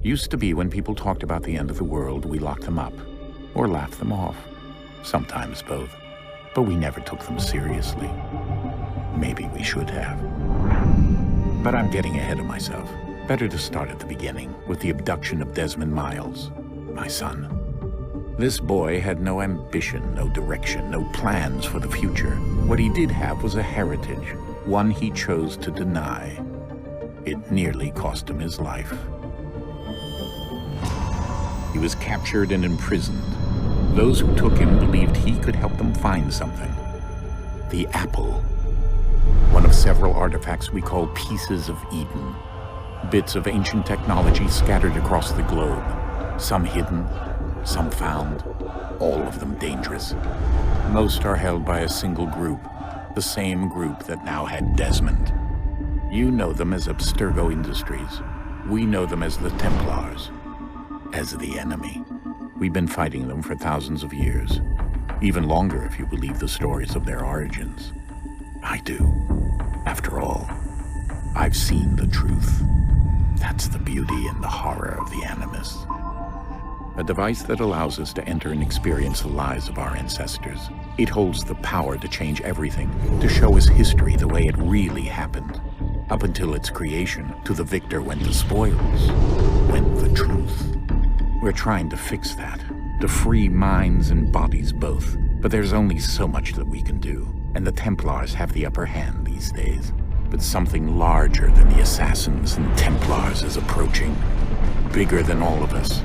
Used to be when people talked about the end of the world, we locked them up, or laughed them off. Sometimes both. But we never took them seriously. Maybe we should have. But I'm getting ahead of myself. Better to start at the beginning, with the abduction of Desmond Miles, my son. This boy had no ambition, no direction, no plans for the future. What he did have was a heritage, one he chose to deny. It nearly cost him his life. He was captured and imprisoned. Those who took him believed he could help them find something. The apple. One of several artifacts we call pieces of Eden. Bits of ancient technology scattered across the globe. Some hidden, some found, all of them dangerous. Most are held by a single group, the same group that now had Desmond. You know them as Abstergo Industries. We know them as the Templars, as the enemy. We've been fighting them for thousands of years, even longer if you believe the stories of their origins. I do. After all, I've seen the truth. That's the beauty and the horror of the Animus. A device that allows us to enter and experience the lives of our ancestors. It holds the power to change everything, to show us history the way it really happened. Up until its creation, to the victor went the spoils, went the truth. We're trying to fix that, to free minds and bodies both. But there's only so much that we can do, and the Templars have the upper hand these days. But something larger than the Assassins and Templars is approaching, bigger than all of us.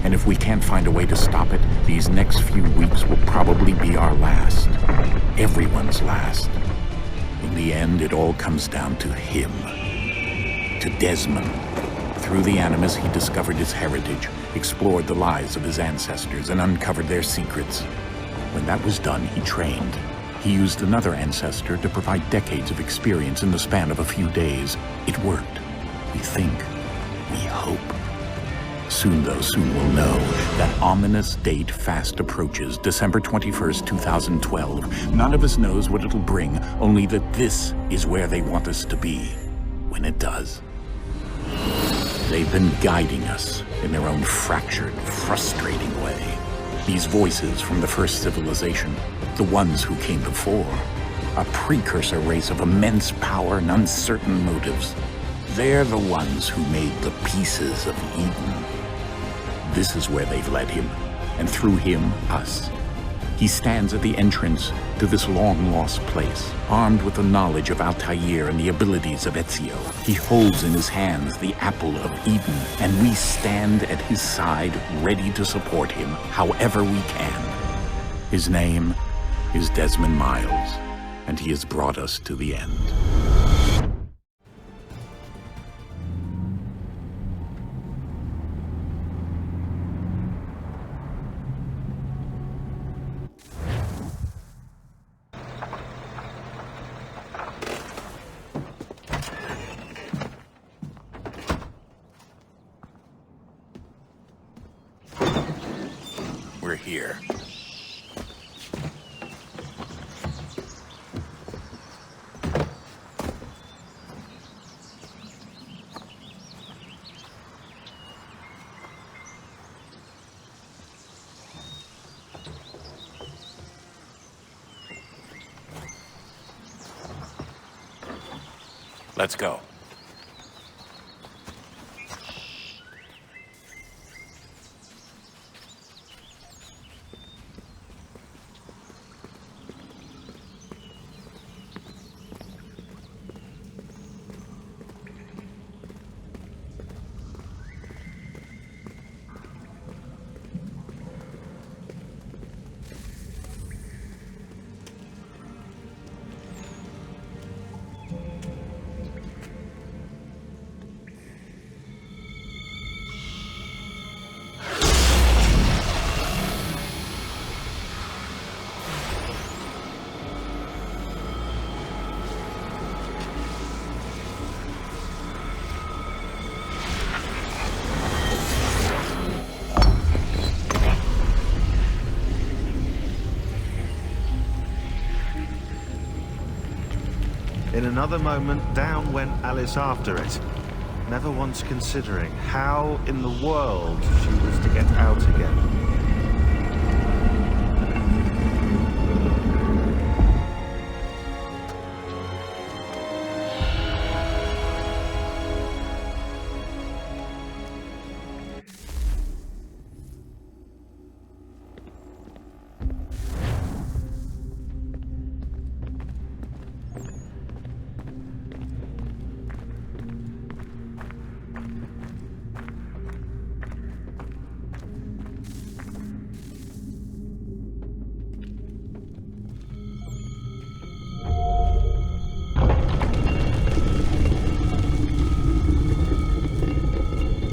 And if we can't find a way to stop it, these next few weeks will probably be our last. Everyone's last. In the end, it all comes down to him. To Desmond. Through the Animus, he discovered his heritage, explored the lives of his ancestors, and uncovered their secrets. When that was done, he trained. He used another ancestor to provide decades of experience in the span of a few days. It worked. We think. We hope. Soon we'll know. That ominous date fast approaches, December 21st, 2012. None of us knows what it'll bring, only that this is where they want us to be, when it does. They've been guiding us in their own fractured, frustrating way. These voices from the first civilization, the ones who came before, a precursor race of immense power and uncertain motives. They're the ones who made the pieces of Eden. This is where they've led him, and through him, us. He stands at the entrance to this long-lost place, armed with the knowledge of Altair and the abilities of Ezio. He holds in his hands the apple of Eden, and we stand at his side, ready to support him however we can. His name is Desmond Miles, and he has brought us to the end. We're here. Let's go. In another moment, down went Alice after it. never once considering how in the world she was to get out again.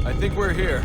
I think we're here.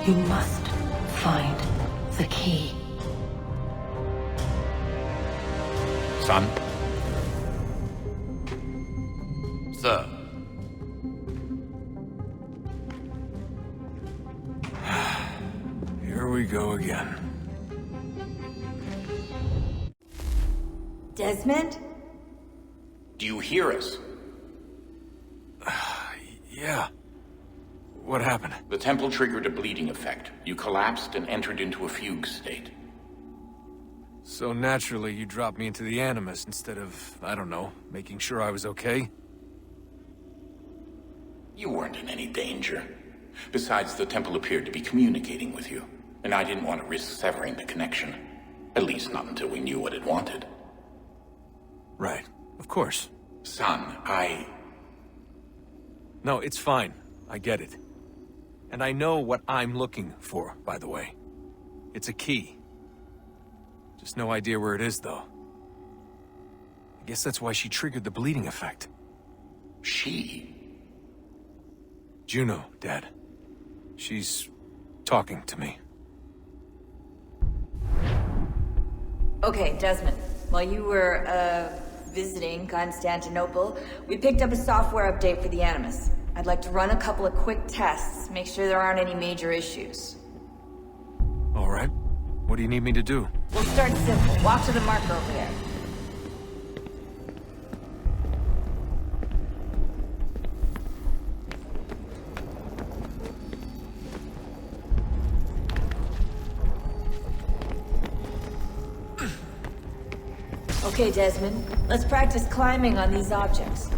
You must find the key. Son? Sir. Here we go again. Desmond? Do you hear us? Yeah. What happened? The temple triggered a bleeding effect. You collapsed and entered into a fugue state. So naturally, you dropped me into the Animus instead of, I don't know, making sure I was okay? You weren't in any danger. Besides, the temple appeared to be communicating with you, and I didn't want to risk severing the connection. At least not until we knew what it wanted. Right. Of course. Son, No, it's fine. I get it. And I know what I'm looking for, by the way. It's a key. Just no idea where it is, though. I guess that's why she triggered the bleeding effect. She? Juno, Dad. She's talking to me. Okay, Desmond. While you were, visiting Constantinople, we picked up a software update for the Animus. I'd like to run a couple of quick tests, make sure there aren't any major issues. All right. What do you need me to do? We'll start simple. Walk to the marker over there. Okay, Desmond. Let's practice climbing on these objects.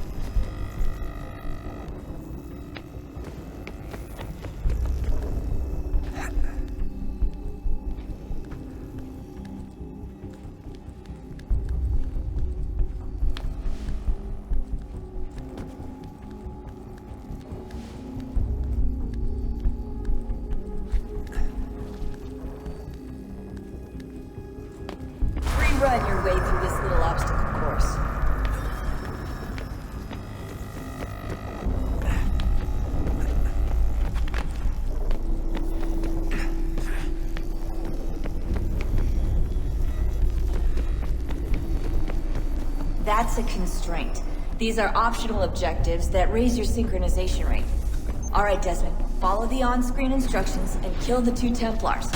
run your way through this little obstacle course. That's a constraint. These are optional objectives that raise your synchronization rate. All right, Desmond, follow the on-screen instructions and kill the 2 Templars.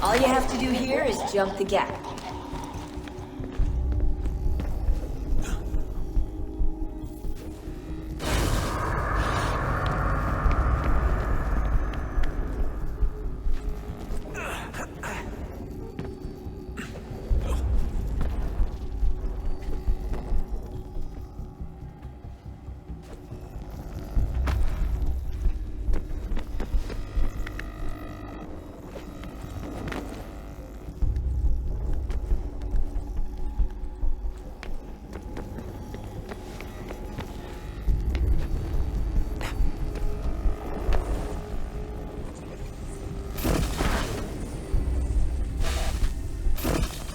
All you have to do here is jump the gap.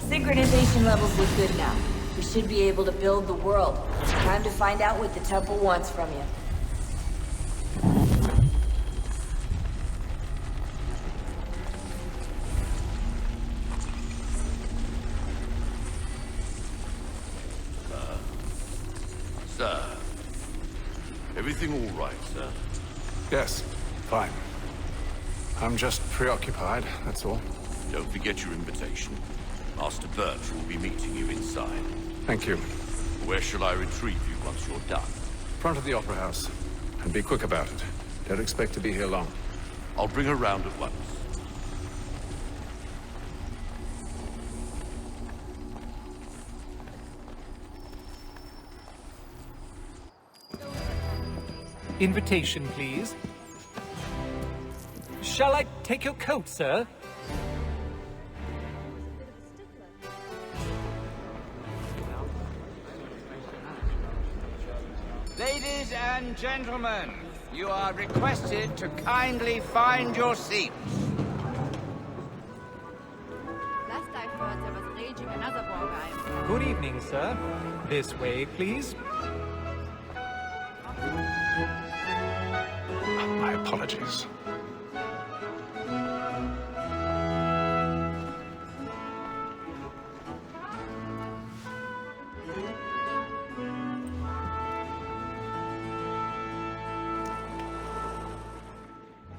Synchronization levels look good now. We should be able to build the world. Time to find out what the temple wants from you. Sir. Everything all right, sir? Yes, fine. I'm just preoccupied, that's all. Don't forget your invitation. Master Birch will be meeting you inside. Thank you. Where shall I retrieve you once you're done? Front of the Opera House. And be quick about it. Don't expect to be here long. I'll bring her round at once. Invitation, please. Shall I take your coat, sir? Ladies and gentlemen, you are requested to find your seats. Last I heard, there was raging another war guy. Good evening, sir. This way, please. My apologies.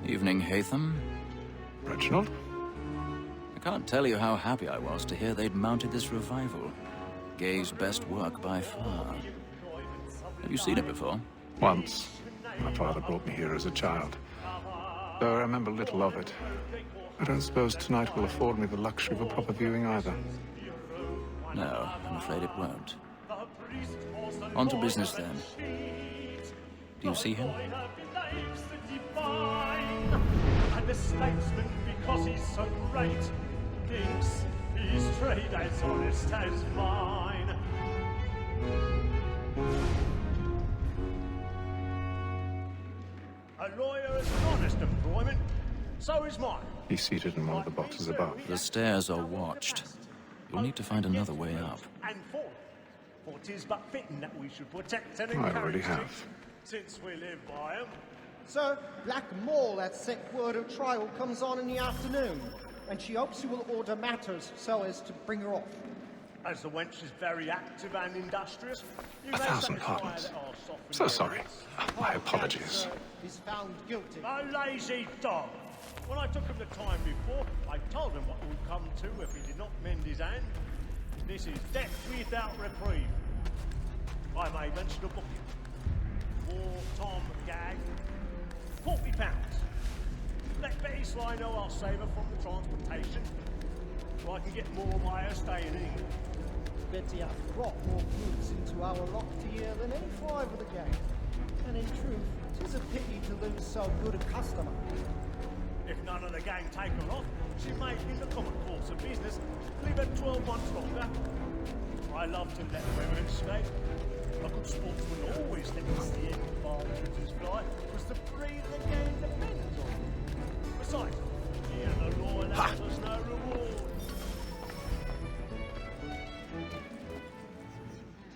Evening, Hatham. Reginald? I can't tell you how happy I was to hear they'd mounted this revival. Gay's best work by far. Have you seen it before? Once. My father brought me here as a child. Though I remember little of it. I don't suppose tonight will afford me the luxury of a proper viewing either. No, I'm afraid it won't. On to business then. Do you see him? And the statesman, because he's so great, thinks his trade as honest as mine. A lawyer is an honest employment, so is mine. He's seated in one of the boxes above. The stairs are watched. You'll need to find another way up. And for 'tis but fitting that we should protect and I encourage already them, have. since we live by 'em. Sir, Black Mall had set word her trial comes on in the afternoon, and she hopes you will order matters so as to bring her off. As the wench is very active and industrious, you may 1,000 satisfy pardons. that I'll soften So her sorry. wants. My apologies. Is found guilty. A lazy dog. When I took him the time before, I told him what would come to if he did not mend his hand. This is death without reprieve. I may mention a booking. For Tom Gag, £40. Let Betty Sly know I'll save her from the transportation, so I can get more by her staying in England. Betty hath brought more goods into our locked here than any five of the gang. And in truth, 'tis a pity to lose so good a customer. If none of the gang take her off, she may, in the common course of business, leave her 12 months longer. I love to let women escape. A good sportsman always thinks the end of our his fly, because the breed of the game depends on it. Besides, here the law allows us no reward.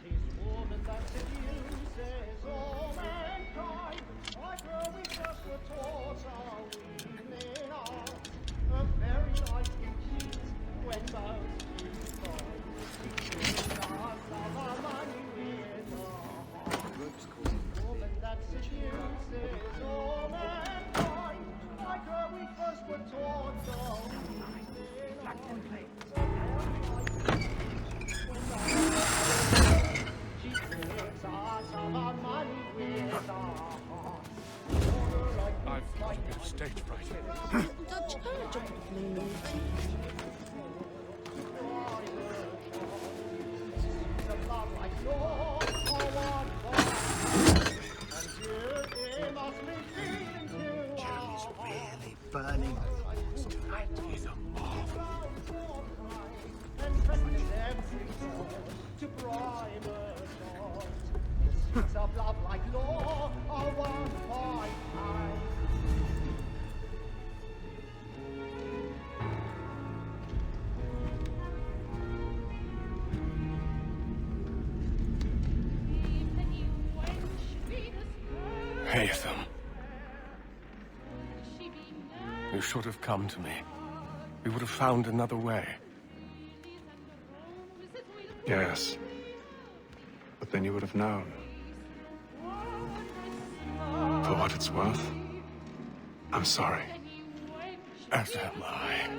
Tis war that seduces all mankind. Like where we just were taught our evening art. A very life in cheat when both do fall. Stars of our money with our hearts. Woman that seduces all mankind. Like where we first were taught our evening art. A very life in cheat when both she takes us of our money with our hearts. I've got a bit of stage fright. Jerry's really burning. Tonight is a marvel. And presses every door to primer shores. The seeds of love like law are one by time. Haytham. You should have come to me. We would have found another way. Yes. But then you would have known. For what it's worth, I'm sorry. As am I.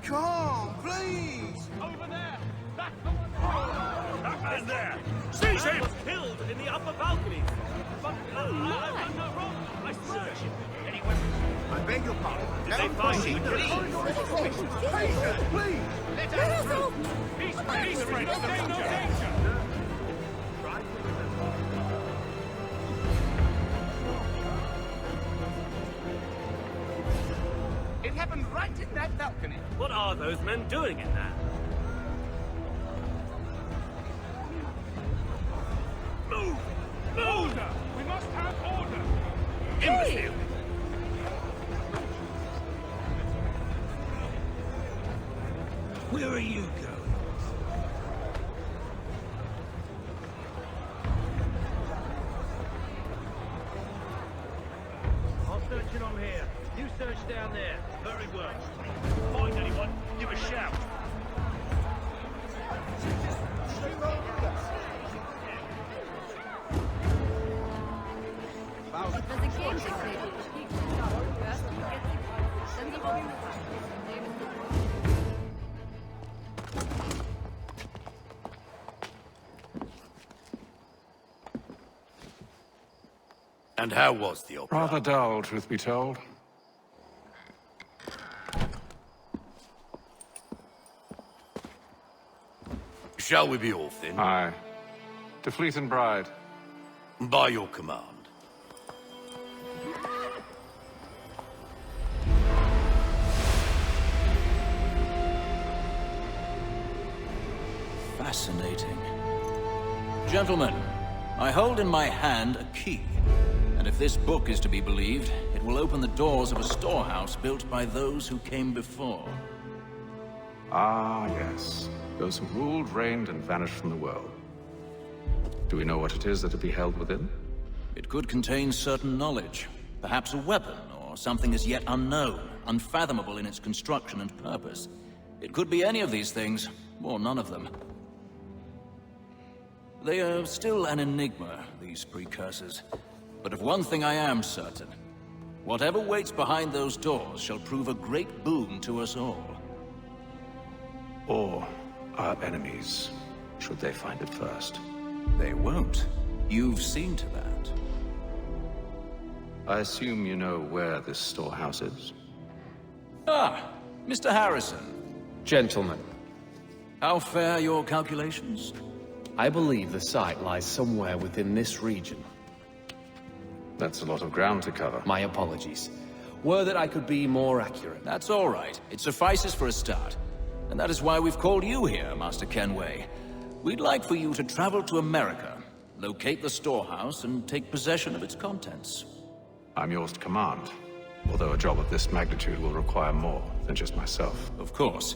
Come, please! Over there! That's the one! That man there! Seize him! Was killed in the upper balcony. But I'm not wrong. I swear. Any weapons? I beg your pardon. Did they find him? Please! Let us through! Peace, friend! No danger! It happened right in that balcony. What are those men doing in there? Move! Order! We must have order! Imbecile! Where are you going? I'll search it on here. You search down there. Very well. Find anyone, give a shout. And how was the opera? Rather dull, truth be told. Shall we be off then? Aye. To Fleet and Bride. By your command. Fascinating. Gentlemen, I hold in my hand a key. And if this book is to be believed, it will open the doors of a storehouse built by those who came before. Ah, yes. Those who ruled, reigned, and vanished from the world. Do we know what it is that would be held within? It could contain certain knowledge. Perhaps a weapon, or something as yet unknown, unfathomable in its construction and purpose. It could be any of these things, or none of them. They are still an enigma, these precursors. But of one thing I am certain. Whatever waits behind those doors shall prove a great boon to us all. Or our enemies, should they find it first. They won't. You've seen to that. I assume you know where this storehouse is? Ah, Mr. Harrison. Gentlemen, How fare your calculations? I believe the site lies somewhere within this region. That's a lot of ground to cover. My apologies. Were that I could be more accurate. That's all right. It suffices for a start. And that is why we've called you here, Master Kenway. We'd like for you to travel to America, locate the storehouse, and take possession of its contents. I'm yours to command, although a job of this magnitude will require more than just myself. Of course.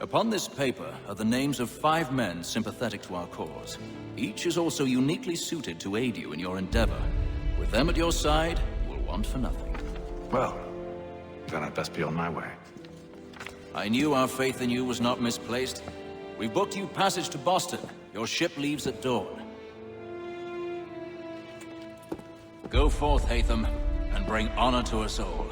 Upon this paper are the names of 5 men sympathetic to our cause. Each is also uniquely suited to aid you in your endeavor. With them at your side, you will want for nothing. Well, then I'd best be on my way. I knew our faith in you was not misplaced. We've booked you passage to Boston. Your ship leaves at dawn. Go forth, Hatham, and bring honor to us all.